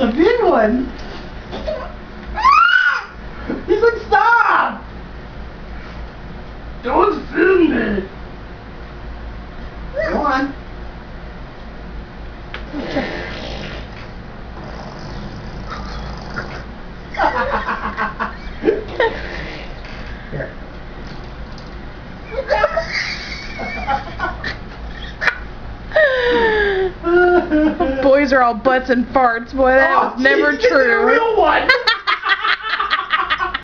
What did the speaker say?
was a big one. He's like, stop! Don't film me. Go on. Here. Boys are all butts and farts. Boy, that was never geez, true. It's a real one.